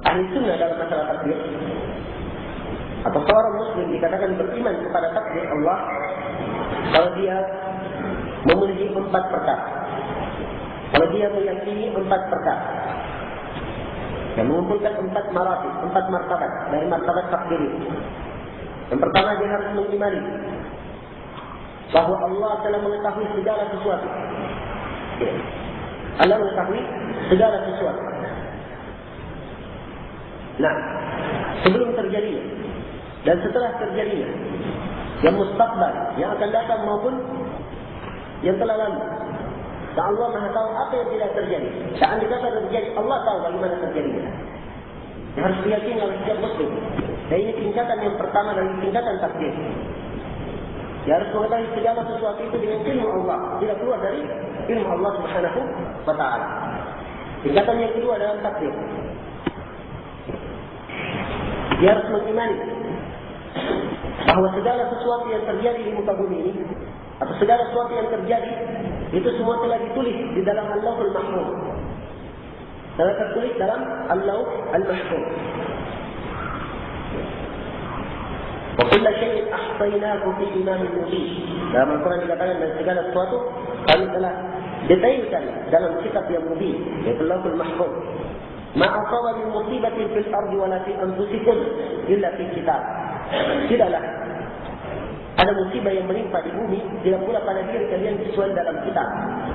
ahli sunnah dalam masalah takdir, atau seorang muslim dikatakan beriman kepada takdir Allah kalau dia memenuhi 4 perkara. Kalau dia meyakini 4 perkara dan mengumpulkan 4 maratib, 4 martabat dari martabat takdir itu. Yang pertama, dia harus mengimani bahawa Allah telah mengetahui segala sesuatu. Allah mengetahui segala sesuatu. Nah, sebelum terjadinya dan setelah terjadinya, yang mustaqbal, yang akan datang maupun yang telah lalu. Dan Allah Maha tahu apa yang tidak terjadi. Seandainya kata terjadi, Allah tahu bagaimana terjadinya. Yang harus diyakini oleh setiap muslim. Dan ini tingkatan yang pertama dari tingkatan takdir. Dia harus mengetahui segala sesuatu itu dengan ilmu Allah, tidak keluar dari ilmu Allah Subhanahu wa Ta'ala. Tingkatan yang kedua dalam takdir, dia harus mengimani bahawa segala sesuatu yang terjadi di muka bumi ini, atau segala sesuatu yang terjadi, itu semua telah ditulis di dalam Allahul Mahfuz. Telah tertulis dalam Allahul Mahfuz. Wa kullu syai'in ahsaynahu fi imamin mubin. Dalam Al-Quran dikatakan dan segala sesuatu kami telah detailkan dalam kitab yang mubin, yaitu Allahul Mahfuz. Ma asaba min musibatin fil ardi wa la fi anfusikum illa fi kitab. Tidaklah ada musibah yang menimpa di bumi, tidak pula pada diri kalian kecuali dalam kitab,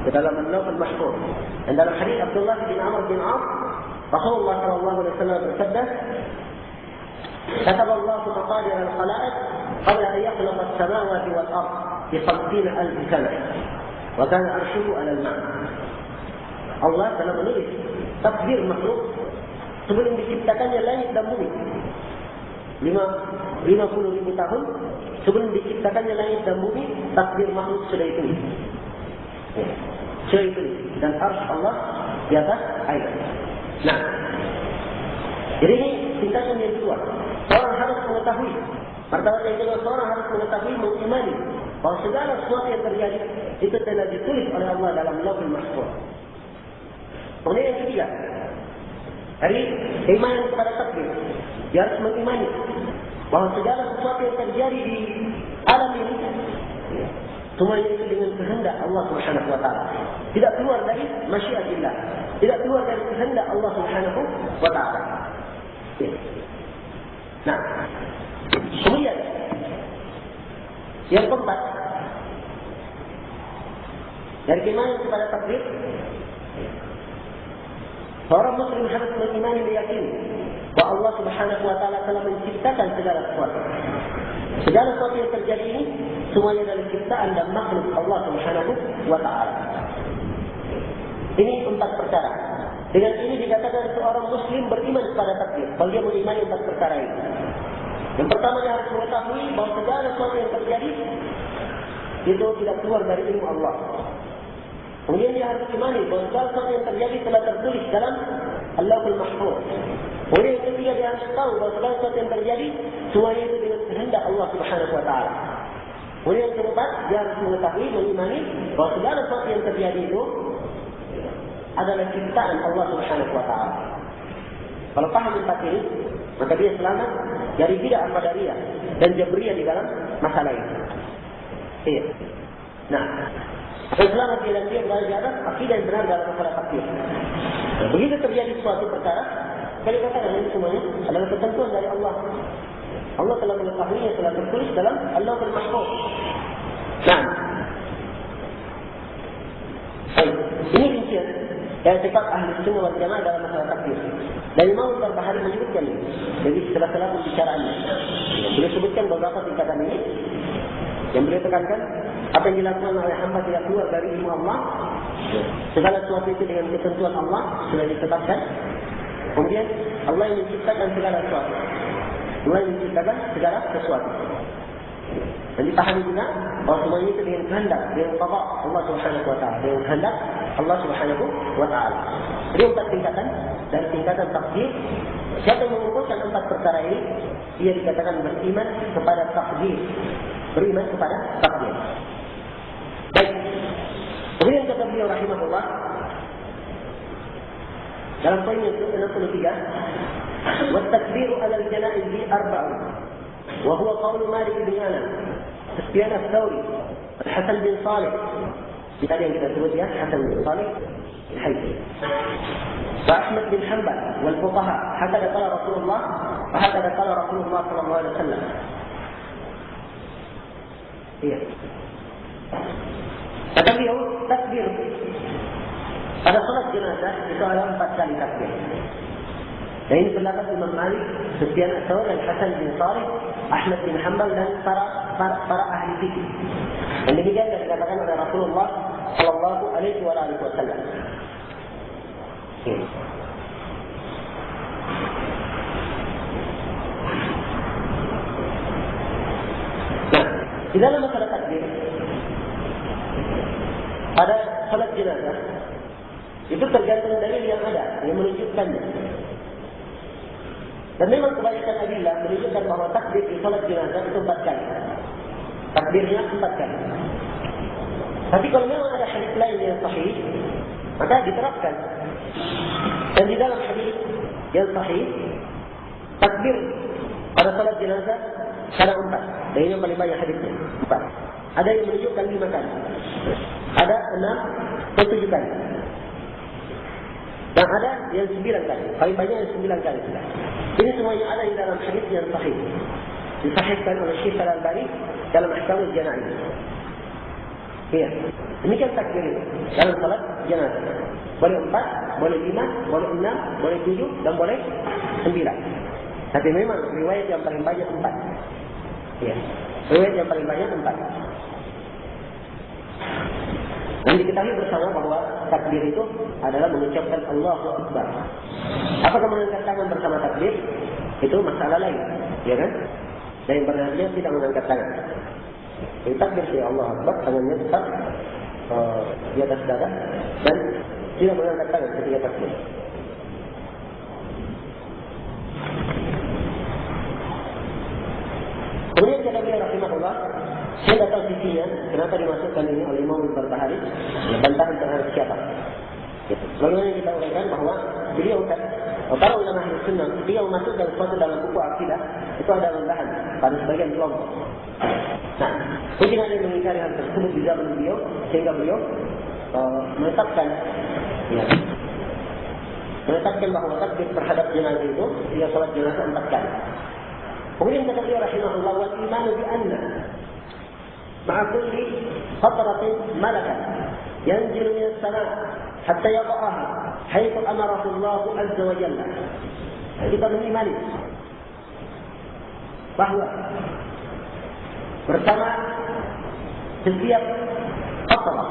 di dalam Allahul Mahfuz. Dan dalam hadis Abdullah bin Amr bin Auf, Rasulullah sallallahu alaihi wasallam bersabda, كتب الله مقادير الخلائق قبل أن يخلق السماوات والأرض ب50,000 سنة وكان عرشه على الماء. Allah telah menulis takdir makhluk sebelum diciptakannya langit dan bumi. 50,000 tahun sebelum diciptakannya langit dan bumi, takdir makhluk sudah ditulis. Sudah ditulis. Dan arsy Allah di atas air. Nah, jadi ini tingkatan yang kedua. Seorang harus mengetahui, martabat yang kedua, seorang harus mengetahui, mengimani bahawa segala sesuatu yang terjadi itu telah ditulis oleh Allah dalam Lauhul Mahfuz. Kemudian yang ketiga, dari keimanan kepada takdir, dia harus mengimani bahawa segala sesuatu yang terjadi di alam ini semuanya itu dengan kehendak Allah Subhanahu wa Ta'ala. Tidak keluar dari masyiatillah, tidak keluar dari kehendak Allah Subhanahu wa Ta'ala. Nah, kemudian yang keempat, dari keimanan kepada takdir, seorang muslim harus mengimani, meyakini bahawa Allah Subhanahu wa Ta'ala telah menciptakan segala sesuatu. Segala sesuatu yang terjadi ini semuanya adalah ciptaan dan makhluk Allah Subhanahu wa Ta'ala. Ini 4 perkara. Dengan ini dikatakan seorang muslim beriman kepada takdir, kalau dia mengimani 4 perkara ini. Yang pertama, dia harus mengetahui bahawa segala sesuatu yang terjadi itu tidak keluar dari ilmu Allah. Kemudian dia harus imani bahawa segala sesuatu yang terjadi telah tertulis dalam Allahul Mahfuz. Kemudian yang ketiga, dia harus tahu bahawa segala sesuatu yang terjadi semuanya itu dengan kehendak Allah Subhanahu wa Ta'ala. Kemudian yang keempat, dia harus mengetahui, mengimani bahawa segala sesuatu yang terjadi itu adalah ciptaan Allah Subhanahu wa Ta'ala. Kalau paham 4 ini, maka dia selamat dari bid'ah qadariyah dan jabriyah di dalam masalah ini. Iya. Nah, selamat dia dan dia berada di atas akidah yang benar dalam masalah takdir. Nah, begitu terjadi suatu perkara, kali katakan ini semuanya adalah ketentuan dari Allah. Allah telah mengetahuinya, telah tertulis dalam Allahul Mahfuz. Nah, baik, ini rincian dan sifat ahli sunnah wal jamaah dalam masalah takdir. Dan Imam Al-Barbahari menyebutkan ini. Jadi setelah pembicaraannya, beliau sebutkan beberapa tingkatan ini yang beliau tekankan. Apa yang dilakukan oleh hamba tidak keluar dari ilmu Allah. Segala sesuatu itu dengan ketentuan Allah sudah ditetapkan. Kemudian Allah yang menciptakan segala sesuatu. Allah yang menciptakan segala sesuatu. Dan dipahami juga bahawa semuanya itu dengan kehendak, dengan qada Allah Subhanahu wa Ta'ala, dengan kehendak Allah Subhanahu wa Ta'ala. Jadi 4 tingkatan. Dari tingkatan takdir, siapa yang mengumpulkan 4 perkara ini, dia dikatakan beriman kepada takdir. Beriman kepada takdir. Baik. Kemudian kata beliau rahimahullah dalam poin yang ke-63, والتكبير على الجنائز أربع، وهو قول مالك بن أنس، سفيان الثوري، الحسن بن صالح، مثال yang kita sebut ya, Hasan bin Salih Al-Haythami, وأحمد بن حنبل والفقهاء، هكذا قال رسول الله وهكذا قال رسول الله صلى الله عليه وسلم. Iya. Kata beliau, takbir pada salat jenazah itu ada 4 kali takbir. Dan ini pendapat Imam Malik, Sufyan Ats-Tsauri, Al-Hasan bin Salih, Ahmad bin Hanbal dan para ahli fikih. Dan demikian yang dikatakan oleh Rasulullah sallallahu alaihi wasallam. Nah, di dalam masalah takbir pada salat jenazah itu tergantung dalil yang ada yang menunjukkannya. Dan memang kebanyakan adillah menunjukkan bahawa takbir di salat jenazah itu 4 kali. Takbirnya 4 kali. Tapi kalau memang ada hadis lain yang sahih, maka diterapkan. Dan di dalam hadis yang sahih, takbir pada salat jenazah ada 4. Dan ini yang paling banyak hadisnya, 4. Ada yang menunjukkan 5 kali. Ada 6 atau 7 kali. Dan ada yang 9 kali. Paling banyak yang 9 kali sudah. Ini semuanya ada di dalam hadis yang sahih. Disahihkan oleh Syekh Al-Albani dalam Ahkamul Janaiz. Iya. Demikian takbir itu dalam salat jenazah. Boleh 4, boleh 5, boleh 6, boleh 7 dan boleh 9. Tapi memang riwayat yang paling banyak 4. Iya. Riwayat yang paling banyak 4. Dan diketahui bersama bahwa takbir itu adalah mengucapkan Allahu Akbar. Apakah mengangkat tangan bersama takbir? Itu masalah lain, ya kan? Dan yang benar-benar tidak mengangkat tangan. Jadi takbir ya Allah Akbar, tangannya tetap di atas dada dan tidak mengangkat tangan ketika takbir. Kemudian kata beliau rahimahullah, saya tak tahu sisinya kenapa dimasukkan ini oleh Imam Al-Barbahari, bantahan terhadap siapa. Bagaimana kita uraikan bahawa beliau kan, para ulama ahli sunnah, dia memasukkan sesuatu dalam buku akidah, itu ada bantahan pada sebagian kelompok. Nah, mungkin ada yang mengingkari hal tersebut di zaman beliau, sehingga beliau menetapkan bahawa takbir terhadap jenazah itu, dia salat jenazah 4 kali. Kemudian kata beliau rahimahullah, wal imanu bi anna ma'a kulli qatratin malakan yanzilu min as-sama' hatta yada'aha haitsu amarahu Allah azza wa jalla. Kita mengimani bahawa bersama setiap qatrah,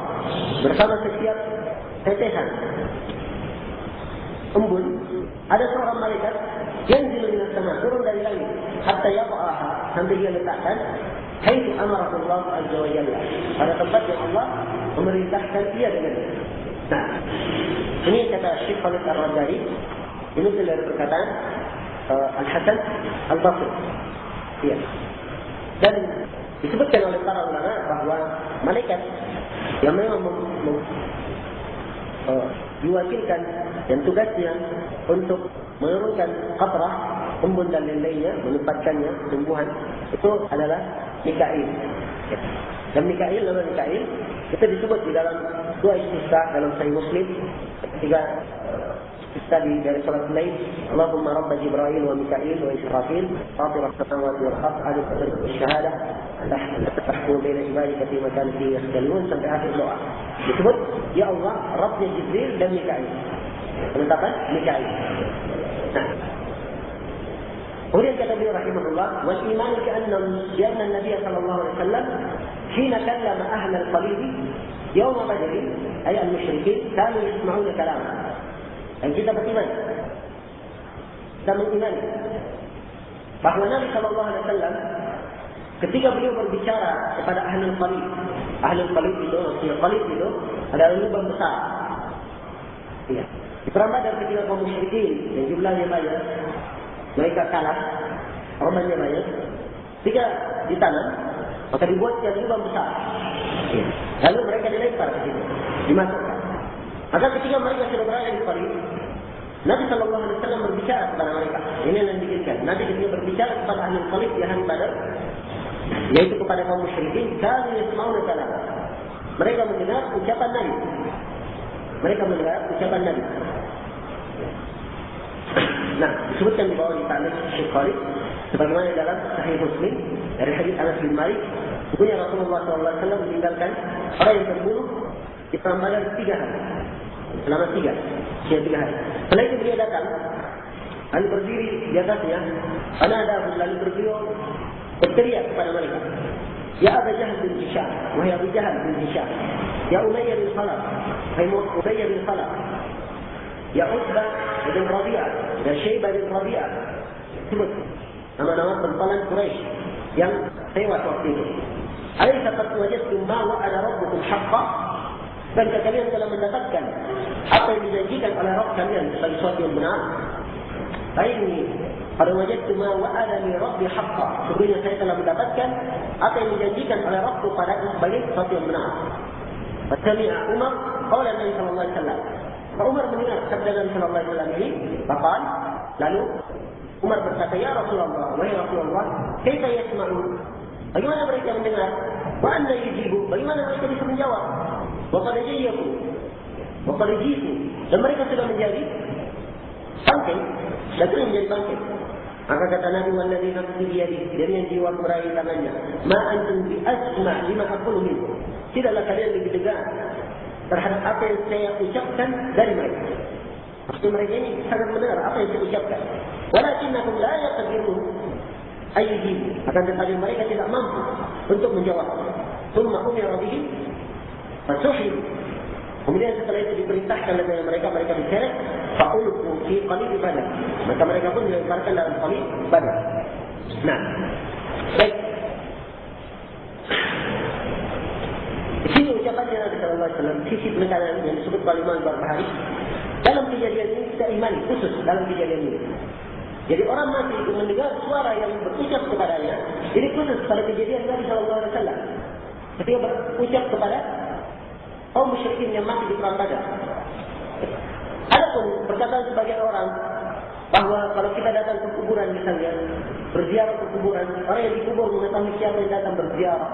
bersama setiap tetesan embun, ada seorang malaikat yang min as-sama', turun dari langit hatta yada'aha, sampai dia letakkan haitsu amarahu Allah azza wa jalla, pada tempat yang Allah memerintahkan dia dengannya. Nah, ini kata Syekh Khalid Ar-Razdari, ini dari perkataan Al-Hasan Al-Basri. Iya. Dan disebutkan oleh para ulama bahawa malaikat yang memang diwakilkan dan tugasnya untuk menurunkan qatrah, embun dan lain-lainnya, menempatkannya tumbuhan, itu adalah Mikail. Dan Mikail, nama Mikail itu disebut di dalam 2 istisqa dalam Sahih Muslim, ketika istisqa dari salat Lail, Allahumma rabb Jibril wa Mikail wa Israfil fatir as-samawati wal ardh alif al-syahadah tahkum baina ibadika fi makan fi yakhtalun, sampai akhir doa. Disebut ya Allah, Rabbnya Jibril dan Mikail. Penetapan Mikail. Nah, kemudian kata beliau rahimahullah, wal iman bi anna an-nabiy sallallahu alaihi wasallam hina kallama ahla al-qalib yawm badr ay al-musyrikin kanu yasma'una kalamah. Dan kita beriman dan mengimani bahawa Nabi sallallahu alaihi wasallam ketika beliau berbicara kepada ahli al-qalib itu, maksudnya qalib itu adalah lubang besar. Iya. Di perang Badar ketika kaum musyrikin yang jumlahnya banyak, mereka kalah, korbannya banyak. Ketika ditanam, maka dibuatkan lubang besar. Lalu mereka dilempar ke situ, dimasukkan. Maka ketika mereka sudah berada di Qalib, Nabi SAW berbicara kepada mereka. Ini yang diinginkan. Nabi ketika berbicara kepada ahli Salib di hari Badar, yaitu kepada kaum musyrikin, kanu yasma'una kalam. Mereka mendengar ucapan Nabi. Mereka mendengar ucapan Nabi. Nah, disebutkan di bawah di ta'liq Syekh Khalid, sebagaimana dalam Sahih Muslim dari hadis Anas bin Malik, sesungguhnya Rasulullah SAW meninggalkan orang yang terbunuh di perang Badar 3 hari. Selama 3 hari. Setelah itu beliau datang, lalu berdiri di atasnya, lalu beliau berteriak kepada mereka, Ya Abu Jahal bin Hisham, wahai Abu Jahal bin Hisham, Ya Umayyah bin Khalaf, wahai Umayyah bin Khalaf, Ya Utbah bin Rabi'ah, Ya Syaibah bin Rabi'ah. Sebut nama-nama pempalan Quraisy yang tewas waktu itu. Alaysa qad wajadtum ma wa'ada rabbukum haqqan? Dan kalian telah mendapatkan apa yang dijanjikan oleh Rabb kalian sebagai sesuatu yang benar. Ini pada wajadtum ma wa'adani rabbi haqqan. Sebenarnya saya telah mendapatkan apa yang dijanjikan oleh Rabb kepada sebagai sesuatu yang benar. Fasami'a Umar qala Nabi sallallahu alaihi wasallam. Umar mendengar sabda Nabi sallallahu alaihi wasallam ini, lalu Umar berkata, Ya Rasulullah, wahai Rasulullah, kaifa yasma'un? Bagaimana mereka mendengar? Wa anna yujibu? Bagaimana mereka bisa menjawab? Wa qad jayaku. Wa qad jitu. Dan mereka sudah menjadi bangkai. Dan sudah menjadi bangkai. Maka kata Nabi wallazi nafsi biyadihi, dari yang jiwa meraih tangannya, ma antum bi asma' lima aqulu minkum. Tidaklah kalian lebih dengar terhadap apa yang saya ucapkan dari mereka. Maksud mereka ini sangat mendengar apa yang saya ucapkan. Walakinnakum la yaqdirun ayyuhum. Akan tetapi mereka tidak mampu untuk menjawab. Tsumma umira bihi fasuhib. Kemudian setelah itu diperintahkan kepada mereka diseret, fa'ulqu fi qalib Badar. Maka mereka pun dilemparkan dalam qalib Badar. Nah, baik. Di sini ucapannya Nabi sallallahu alaihi wasallam, sisi penekanan yang disebut kalimat berbahari. Dalam kejadian ini kita imani khusus dalam kejadian ini. Jadi orang mati itu mendengar suara yang berucap kepadanya. Ini khusus pada kejadian Nabi sallallahu alaihi wasallam. Ketika berucap kepada kaum musyrikin yang mati di perang Badar. Adapun perkataan sebagian orang bahwa kalau kita datang ke kuburan misalnya, berziarah ke kuburan, orang yang dikubur mengetahui siapa yang datang berziarah.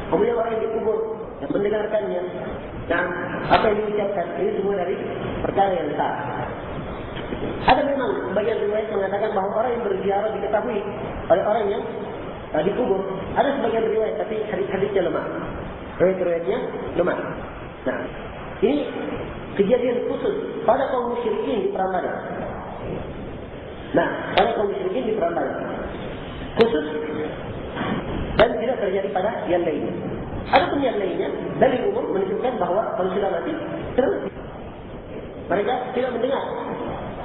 Kemudian orang yang dikubur yang mendengarkannya dan apa yang diucapkan, ini semua dari perkara yang salah. Ada memang sebagian riwayat mengatakan bahawa orang yang berziarah diketahui oleh orang yang dikubur. Ada sebagian riwayat, tapi hadis-hadisnya lemah. Riwayat-riwayatnya lemah. Nah, ini kejadian khusus pada kaum musyrikin di perang Badar. Nah, pada kaum musyrikin di perang Badar khusus dan tidak terjadi pada yang lainnya. Adapun yang lainnya dari umum menunjukkan bahawa kalau sudah mati terus mereka tidak mendengar.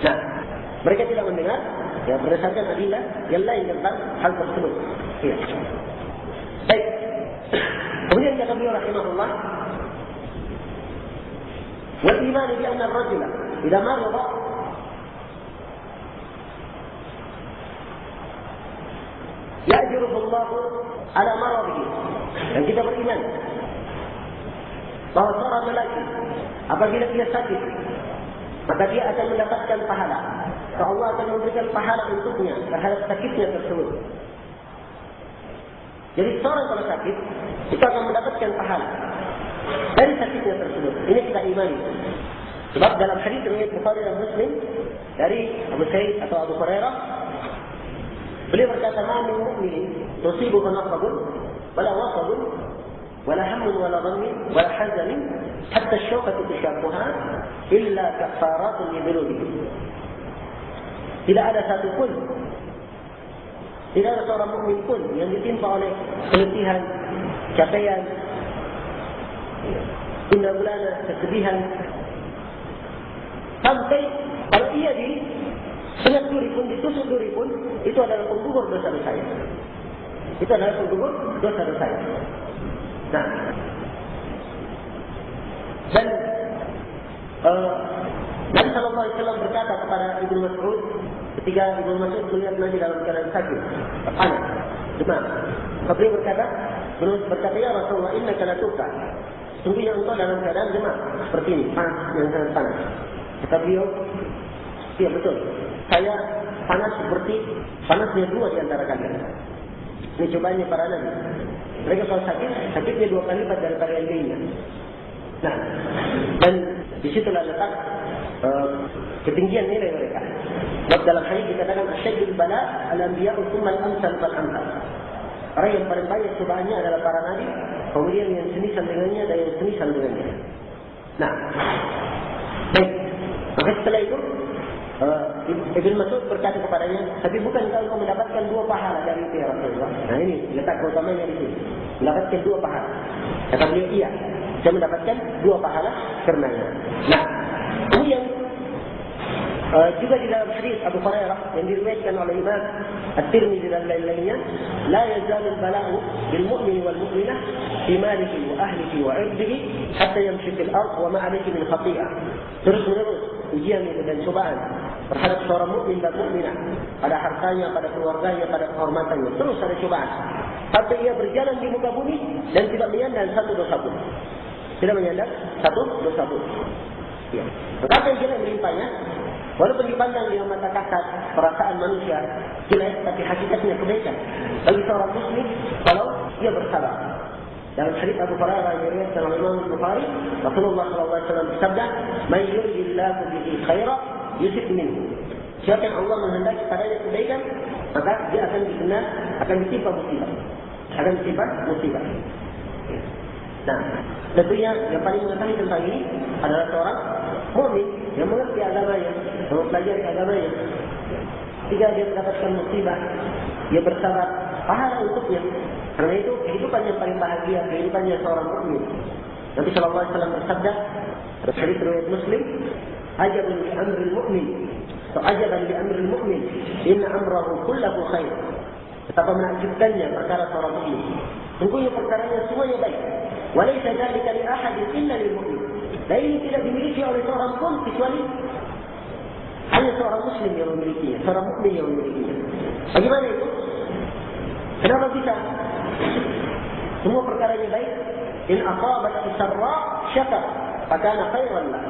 Nah, mereka tidak mendengar ya berdasarkan adillah yang lain tentang hal tersebut. Ya. Baik. Kemudian kata beliau rahimahullah, wal iman bi anna ar-rajula idza marida ya'juruhu Allah ala maradihi. Dan kita beriman bahawa seorang lelaki apabila dia sakit, maka dia akan mendapatkan pahala. Allah akan memberikan pahala untuknya terhadap sakitnya tersebut. Jadi seorang kalau sakit, itu akan mendapatkan pahala dari sakitnya tersebut. Ini kita imani. Sebab dalam hadis riwayat Bukhari dan Muslim dari Abu Sa'id atau Abu Hurairah, beliau berkata, "Ma min mu'minin tusibuhu nasabun wala wasabun wala hammun wala dhammin wala hazanin hatta ash-shawqatu tushaquha illa kaffaratun li dhunubihi." Tidak ada satu pun, tidak ada seorang mukmin pun yang ditimpa oleh keletihan, capaian, tunda bulana, kesedihan, sampai kalau ia disengat duri pun, ditusuk duri pun, itu adalah penggugur dosa-dosa. Itu adalah penggugur dosa-dosa. Nah, dan Nabi sallallahu alaihi wasallam berkata kepada Ibnu Mas'ud ketika Ibnu Mas'ud melihat Nabi dalam keadaan sakit, panas, demam. Beliau berkata, "Ya Rasulullah, innaka la tuqa." Sungguhnya engkau dalam keadaan demam seperti ini, panas yang sangat panas. Kata beliau, Iya betul. Saya panas seperti panasnya dua di antara kalian. Ini cobaannya para nabi. Mereka kalau sakitnya 2 kali lipat daripada yang lainnya. Nah, dan disitulah letak ketinggian nilai mereka. Sebab dalam hadis dikatakan asyadul bala al-anbiya'u tsumma al-amsal fal-amsal. Orang yang paling banyak cobaannya adalah para nabi, kemudian yang semisal dengannya dan yang semisal dengannya. Nah, baik. Maka setelah itu Ibn Mas'ud berkata kepadanya, tapi bukan kau mendapatkan 2 pahala dari itu ya Rasulullah. Nah ini letak utamanya di sini. Mendapatkan 2 pahala. Kata beliau, iya. Saya mendapatkan 2 pahala karenanya. Nah, kemudian juga di dalam hadis Abu Hurairah yang diriwayatkan oleh Imam At-Tirmidzi dan lain-lainnya, la yazalul bala'u bil mu'mini wal mu'minah fi malihi wa ahlihi wa 'irdihi hatta yamshi fil ardh wa ma 'alayhi min khati'ah. Terus-menerus ujian itu dan cobaan terhadap seorang mukmin dan mukminah pada hartanya, pada keluarganya, pada kehormatannya. Terus ada cobaan sampai ia berjalan di muka bumi dan tidak menyandang satu dosa pun. Tidak menyandang satu dosa pun. Ya. Maka yang jelek melimpahnya, walaupun dipandang dengan mata kasat perasaan manusia jelek, tapi hakikatnya kebaikan bagi seorang muslim kalau ia bersabar. Dalam hadis Abu Hurairah yang diriwayatkan oleh Imam Bukhari, Rasulullah SAW bersabda, "Man yuridillahu bihi khairan yusib minhu." Siapa yang Allah menghendaki padanya kebaikan, maka dia akan ditimpa musibah. Akan ditimpa musibah. Nah, tentunya yang paling mengetahui tentang ini adalah seorang mukmin yang mengerti agamanya, yang mempelajari agamanya. Jika dia mendapatkan musibah, dia bersabar, pahala untuknya. Karena itu kehidupan yang paling bahagia, kehidupannya seorang mukmin. Nabi sallallahu alaihi wasallam bersabda, dalam hadis riwayat Muslim, "Ajaban li amril mu'min, ajaban li amril mu'min, inna amrahu kullahu khair." Betapa menakjubkannya perkara seorang mukmin. Sungguhnya perkaranya semuanya baik. Wa laysa dzalika li ahadin illa lil mu'min. Dan ini tidak dimiliki oleh seorang pun kecuali hanya seorang muslim yang memilikinya, seorang mukmin yang memilikinya. Bagaimana itu? Kenapa bisa? Semua perkaranya baik. In asabat sarra syakar, fakana khairan lah.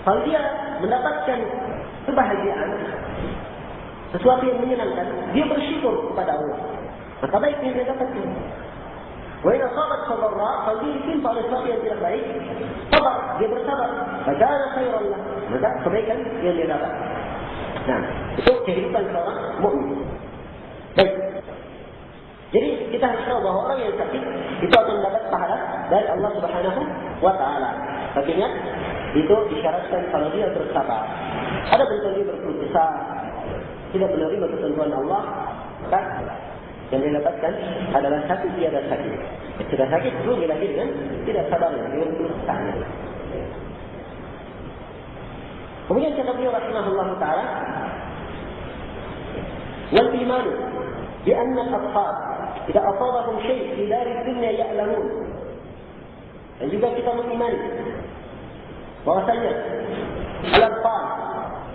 Kalau dia mendapatkan kebahagiaan, sesuatu yang menyenangkan, dia bersyukur kepada Allah. Maka baik yang dia dapatkan. Wa in asabat sarra, kalau dia ditimpa oleh sesuatu yang tidak baik, sabar, dia bersabar, fakana khairan lah. Maka kebaikan yang dia dapat. Nah, itu kehidupan seorang mukmin. Baik. Jadi kita harus tahu bahawa orang yang sakit itu akan mendapat pahala dari Allah Subhanahu wa taala. Tapi ingat, itu disyaratkan kalau dia bersabar. Ada bentuk dia berkeluh kesah, tidak menerima ketentuan Allah, maka yang dia dapatkan adalah satu tiada sakit. Sudah sakit belum dilahirkan, tidak sabarnya, dia berkeluh kesahnya. Kemudian kata beliau rahimahullah taala, wal iman bi anna al-atfal idza asabahum syai' fi dar dunya ya'lamun. Dan juga kita mengimani bahwasanya al-atfal,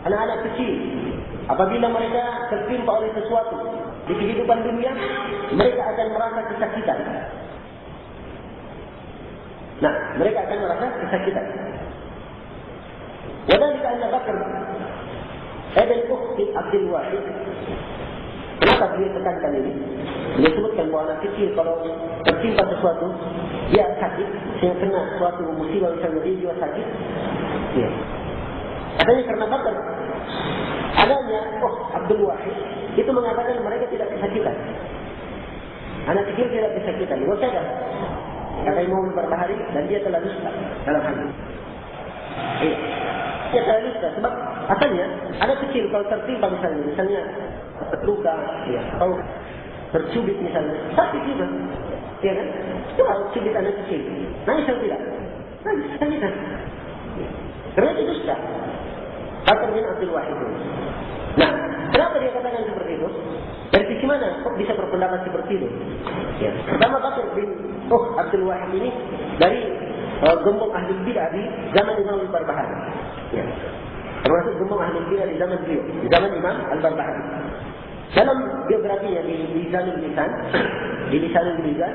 anak-anak kecil, apabila mereka tertimpa oleh sesuatu di kehidupan dunia, mereka akan merasa kesakitan. Nah, mereka akan merasa kesakitan. وذلك أن بكر ابن أخت عبد الواحد. Kenapa beliau tekankan ini? Beliau sebutkan bahawa anak kecil kalau tertimpa sesuatu, dia sakit, sehingga kena suatu musibah misalnya dia juga sakit. Ya. Katanya karena Bakar, adanya Abdul Wahid itu mengatakan mereka tidak kesakitan. Anak kecil tidak kesakitan. Wasadah kata Imam Al-Barbahari, dan dia telah dusta dalam hal ini. Iya. Dia telah dusta sebab asalnya anak kecil kalau tertimpa misalnya terluka, ya, atau tercubit misalnya, sakit juga, ya kan? Coba cubit anak kecil, nangis atau tidak? Nangis kan? Karena itu dusta. Bakar bin Abdul Wahid. Nah, kenapa dia katakan seperti itu? Dari sisi mana kok bisa berpendapat seperti itu? Ya. Pertama, Bakar bin Abdul Wahid ini dari gembong ahli bidah di zaman Imam Al-Barbahari. Ya. Termasuk gembong ahli bidah di zaman beliau, di zaman Imam Al-Barbahari. Dalam biografinya di Lisanul Mizan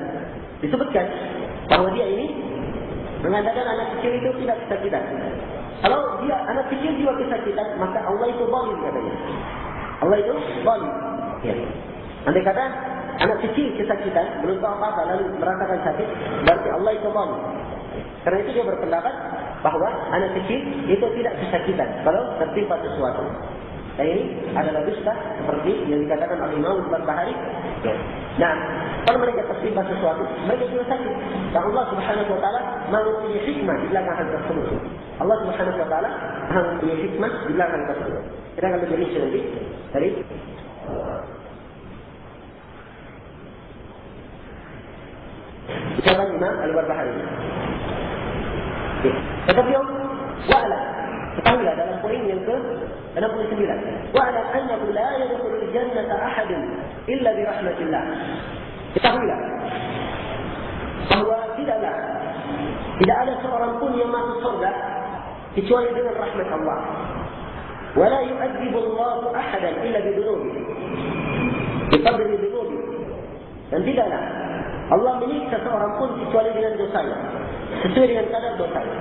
disebutkan bahawa dia ini mengatakan anak kecil itu tidak kesakitan. Kalau dia anak kecil juga kesakitan, maka Allah itu zalim katanya. Allah itu zalim. Ya. Andai kata anak kecil kesakitan, belum tahu apa-apa, lalu merasakan sakit, berarti Allah itu zalim. Karena itu dia berpendapat bahawa anak kecil itu tidak kesakitan kalau tertimpa sesuatu. Dan ini adalah dusta seperti yang dikatakan oleh Imam Al-Barbahari. Ya. Nah, kalau mereka tertimpa sesuatu, mereka juga sakit. Dan Allah Subhanahu Wa Taala mempunyai hikmah di belakang hal tersebut. Allah Subhanahu Wa Taala mempunyai hikmah di belakang hal tersebut. Kita akan lebih rinci nanti dari ucapan Imam Al-Barbahari. Kata beliau, wa'ala, ketahuilah dalam poin yang ke-69, wa'ala annahu la yadkhulul jannata ahadun illa bi rahmatillah. Ketahuilah bahawa tidak ada seorang pun yang masuk surga kecuali dengan rahmat Allah. Wa la yu'adzibu Allahu ahadan illa bi dhunubihi. Biqadri dhunubihi. Dan tidaklah Allah menyiksa seorang pun kecuali dengan dosanya, sesuai dengan kadar dosanya.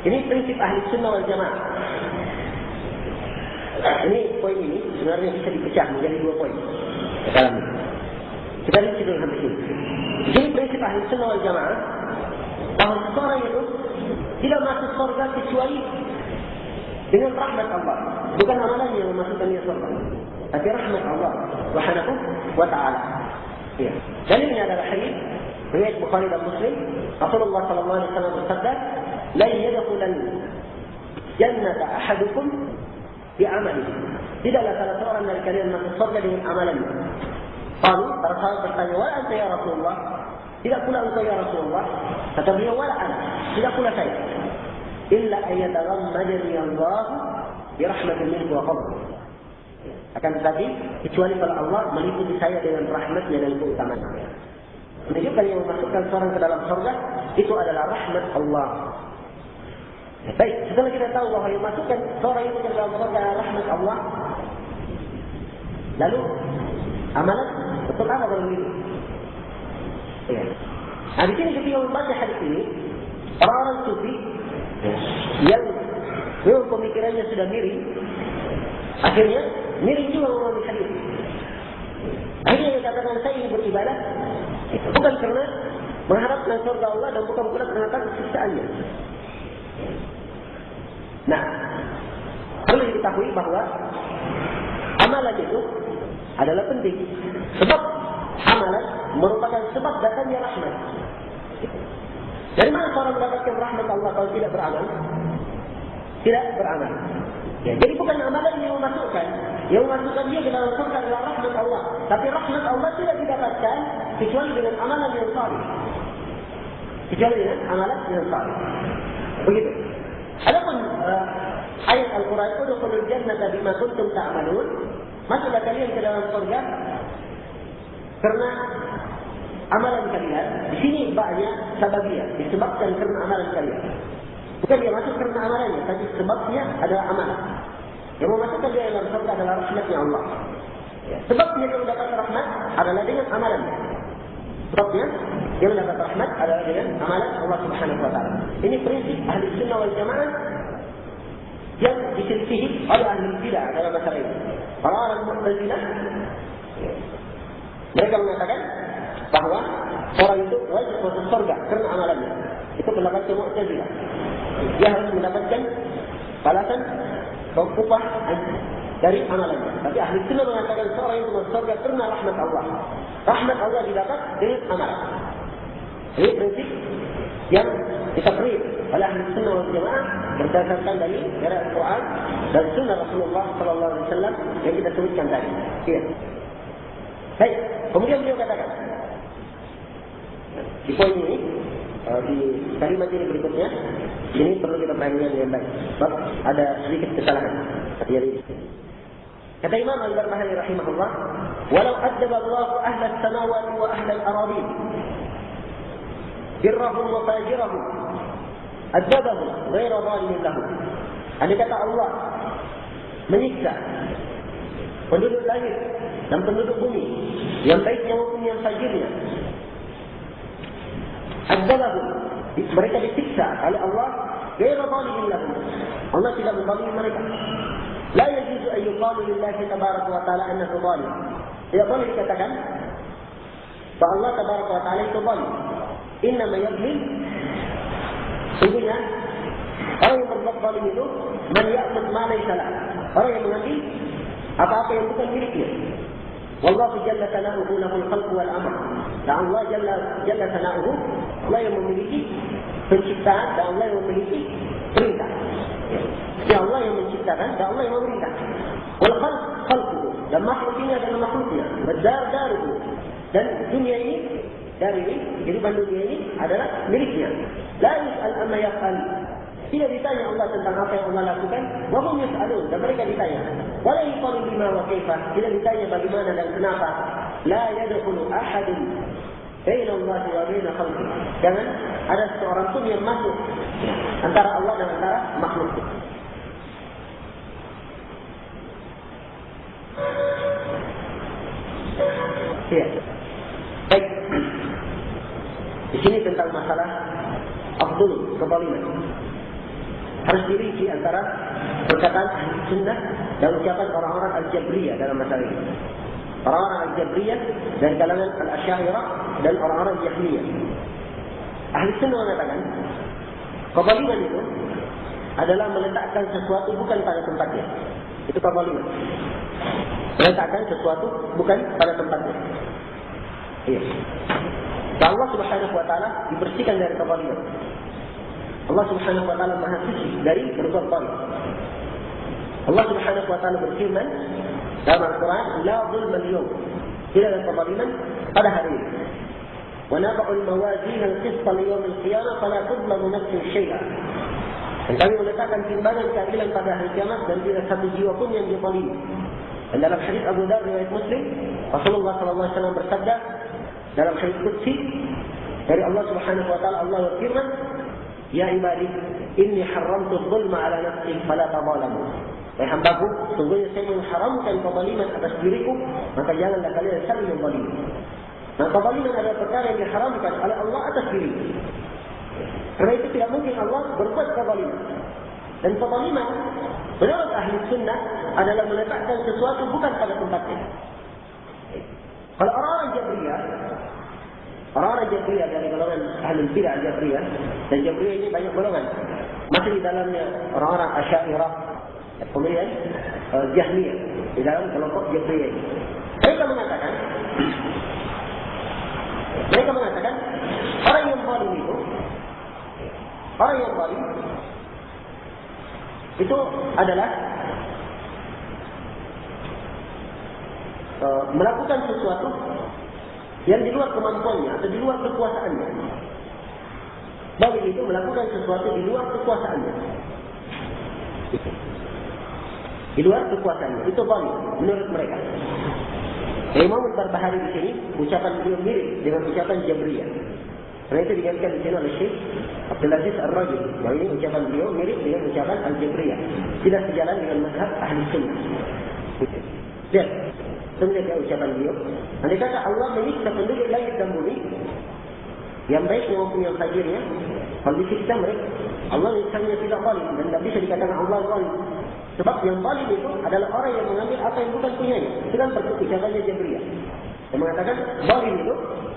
Ini prinsip ahli sunnah wal jamaah. Ini poin ini sebenarnya bisa dipecah menjadi 2 poin. Dalam ini kita lihat dulu sampai sini. Jadi prinsip ahli sunnah wal jamaah bahawa seseorang itu tidak masuk surga kecuali dengan rahmat Allah. Bukan amalannya yang memasukkan dia surga, tapi rahmat Allah Subhanahu wa Taala. Ya. Dalilnya adalah hadis riwayat Bukhari dan Muslim. Rasulullah sallallahu alaihi wasallam bersabda, "La yadkhulul jannata ahadukum bi amalihi." Tidaklah salah seorang dari kalian masuk surga dengan amalannya. Lalu para sahabat bertanya, "Wa anta ya Rasulullah?" Tidak pula engkau ya Rasulullah. Kata beliau, "Wala ana." Tidak pula saya. "Illa ayyataghammadani Allah bi rahmatin minhu wa fadl." Akan tetapi kecuali kalau Allah meliputi saya dengan rahmatnya dan keutamaannya. Menunjukkan yang memasukkan seorang ke dalam surga itu adalah rahmat Allah. Baik, setelah kita tahu bahawa yang memasukkan seorang itu ke dalam surga adalah rahmat Allah, lalu amalan betul apa kalau begitu? Ya. Nah, di sini ketika membaca hadis ini, orang-orang sufi yang memang pemikirannya sudah miring, akhirnya miring juga memahami hadis. Akhirnya dia katakan, saya ingin beribadah bukan karena mengharapkan surga Allah dan bukan pula karena takut siksaannya. Nah, perlu diketahui bahawa amalan itu adalah penting. Sebab amalan merupakan sebab datangnya rahmat. Dari mana seorang mendapatkan rahmat Allah kalau tidak beramal? Tidak beramal. Ya, jadi bukan amalan yang memasukkan. Yang memasukkan dia ke dalam surga adalah rahmat Allah. Tapi rahmat Allah tidak didapatkan kecuali dengan amalan yang salih. Kecuali dengan amalan yang salih. Begitu. Adapun ayat Al-Quran, "Udkhulul jannata bima kuntum ta'malun." Masuklah kalian ke dalam surga karena amalan kalian. Di sini banyak sababiyah, disebabkan karena amalan kalian. Bukan dia masuk karena amalannya, tapi sebabnya adalah amalan. Yang memasukkan dia dalam surga adalah rahmatnya Allah. Ya. Sebabnya dia mendapat rahmat adalah dengan amalannya. Sebabnya dia mendapat rahmat adalah dengan amalan Allah Subhanahu Wa Taala. Ini prinsip ahli sunnah wal jamaah yang diselisihi oleh ahli bidah dalam masalah ini. Orang-orang Mu'tazilah mereka mengatakan bahawa orang itu wajib masuk surga karena amalannya. Itu pendapat Mu'tazilah. Dia harus mendapatkan balasan atau upah dari amalannya. Tapi ahli sunnah mengatakan seorang itu masuk surga karena rahmat Allah. Rahmat Allah didapat dengan amalan. Ini prinsip yang ditakrir oleh ahli sunnah wal jamaah berdasarkan dari Al-Quran dan sunnah Rasulullah sallallahu alaihi wasallam yang kita sebutkan tadi. Ya. Baik, kemudian beliau katakan di poin ini, di kalimat ini berikutnya, ini perlu kita perhatikan dengan baik. Sebab ada sedikit kesalahan. Kata Imam Al-Barbahari rahimahullah, "Walau addaba Allah ahla as-samawati wa ahla al-aradin, birrahum wa fajirahum, addabahum ghaira zalimin lahum." Andai kata Allah menyiksa penduduk langit dan penduduk bumi, yang baiknya maupun yang fajirnya, addabahum, mereka disiksa oleh Allah غير ظالم لهم. Allah tidak menzalimi mereka. La yajuzu an yuqalu lillahi tabaraka wa ta'ala annahu zalim. Tidak boleh dikatakan bahwa Allah tabaraka wa ta'ala itu zalim. Innama yadlim, sungguhnya orang yang berbuat zalim itu man ya'khudh ma laysa lahu, orang yang mengambil apa-apa yang bukan miliknya. Wallahu jalla sana'uhu lahul khalqu wal amr. Dan Allah jalla sana'uhu, Allah yang memiliki penciptaan dan Allah yang memiliki perintah. Ya, Allah yang menciptakan dan Allah yang memerintah. Wal khalq khalquhu, dan makhluk ini adalah makhluknya. Wad-dar daruhu, dan dunia ini, dari ini, kehidupan dunia ini adalah miliknya. La yus'al amma yaf'al, tidak ditanya Allah tentang apa yang Allah lakukan. Wa hum yus'alun, dan mereka ditanya. Wa la yuqalu bima wa kaifa, tidak ditanya bagaimana dan kenapa. La yadkhulu ahadun baina Allah wa baina khalqihi, jangan ada seorang pun yang masuk antara Allah dan antara makhluk. Ya. Baik. Di sini tentang masalah afdhul kezaliman. Harus dirinci antara perkataan ahli sunnah dan ucapan orang-orang al-jabriyah dalam masalah ini. Orang-orang al-jabriyah dari kalangan al-asy'ariyah dan orang-orang jahmiyah. Ahli sunnah mengatakan kezaliman itu adalah meletakkan sesuatu bukan pada tempatnya. Itu kezaliman. Meletakkan sesuatu bukan pada tempatnya. Iya. Allah Subhanahu wa taala dibersihkan dari kezaliman. Allah Subhanahu wa taala Maha suci dari berbuat zalim. Allah Subhanahu wa taala berfirman dalam Al-Quran, la zulma al-yawm, tidak ada kezaliman pada hari ini. Wa nad'u al-mawazin al-qisṭa li yawm al-qiyamah fala tudlamu nafsun syai'a. Dan kami meletakkan timbangan keadilan pada hari kiamat dan tidak satu jiwa pun yang dizalimi. Dan dalam hadis Abu Dzar riwayat Muslim, Rasulullah sallallahu alaihi wasallam bersabda dalam hadis qudsi dari Allah Subhanahu wa taala, Allah berfirman, ya ibadi, inni haramtu dzulma ala nafsi fala tadzalamu. Wahai hambaku, sungguhnya saya mengharamkan kezaliman atas diriku, maka janganlah kalian saling menzalimi. Nah, kezaliman adalah perkara yang diharamkan oleh Allah atas diri. Karena itu tidak mungkin Allah berbuat kezaliman. Dan kezaliman menurut ahli sunnah adalah meletakkan sesuatu bukan pada tempatnya. Kalau orang-orang Jabriyah dari golongan ahli bidah Jabriyah, dan Jabriyah ini banyak golongan, masih di dalamnya orang-orang Asy'ariyah, kemudian Jahmiyah di dalam kelompok Jabriyah. Mereka mengatakan orang yang zalim itu adalah melakukan sesuatu yang di luar kemampuannya atau di luar kekuasaannya. Zalim itu melakukan sesuatu di luar kekuasaannya. Di luar kekuasaannya, itu zalim menurut mereka. Imam Al-Barbahari di sini ucapan beliau mirip dengan ucapan Jabriyah. Karena itu digantikan di sini oleh Syekh Abdul Aziz Ar-Rajil. Bahwa ini ucapan beliau mirip dengan ucapan Al-Jabriyah. Tidak sejalan dengan mazhab ahli sunnah. Lihat, sebenarnya ucapan beliau. Andai kata Allah menyiksa penduduk langit dan bumi, yang baik maupun yang fajirnya, kalau disiksa mereka, Allah menyiksanya tidak zalim dan tidak bisa dikatakan Allah zalim. Sebab yang zalim itu adalah orang yang mengambil apa yang bukan punyanya. Itu kan ucapannya Jabriyah. Yang mengatakan zalim itu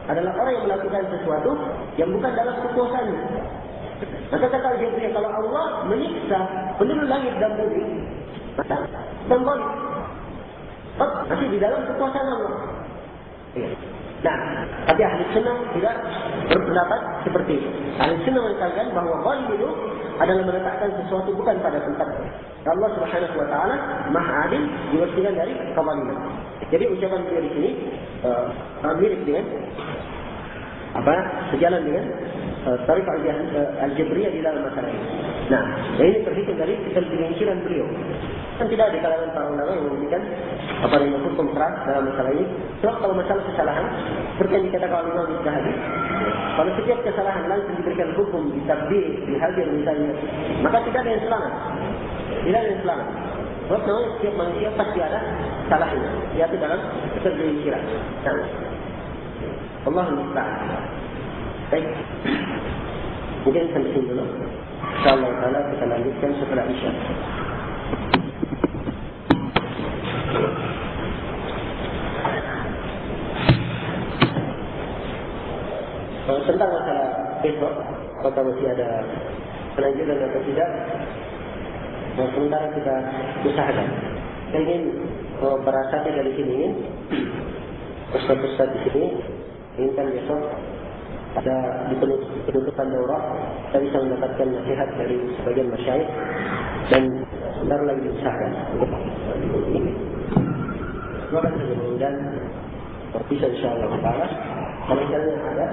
adalah orang yang melakukan sesuatu yang bukan dalam kekuasaannya. Maka kata Jabriyah, kalau Allah menyiksa penduduk langit dan bumi, maka dan zalim. Masih di dalam kekuasaan Allah. Nah, tapi ahli sunnah tidak berpendapat seperti itu. Ahli sunnah mengatakan bahawa zalim itu adalah meletakkan sesuatu bukan pada tempatnya. Allah Subhanahu wa taala Maha Adil, dibersihkan dari kezaliman. Jadi ucapan beliau di sini mirip dengan sejalan dengan tarikh al-Jabriyah di dalam masalah ini. Nah, ini terhitung dari ketergelinciran beliau. Kan tidak ada kalangan para ulama yang memberikan dengan hukum keras dalam masalah ini. Sebab kalau masalah kesalahan, seperti yang dikatakan oleh Imam Zahabi, kalau setiap kesalahan langsung diberikan hukum, ditakdir, dihadir misalnya, maka tidak ada yang selamat. Tidak ada yang selamat. Sebab namanya setiap manusia pasti ada salahnya, yaitu dalam ketergelinciran. Nah, Allahul Musta'an. Baik, mungkin sampai sini dulu. InsyaAllah ta'ala kita lanjutkan setelah Isya. Tentang masalah besok, apakah masih ada kelanjutan atau tidak? Nah, sementara kita usahakan. Saya ingin berasanya dari sini, ustaz-ustaz di sini, inginkan besok ada di penutupan daurah, kita bisa mendapatkan nasihat dari sebagian masyayikh dan sebentar lagi diusahakan. Terima kasih dan bisa insyaAllah ta'ala. Kalau misalnya ada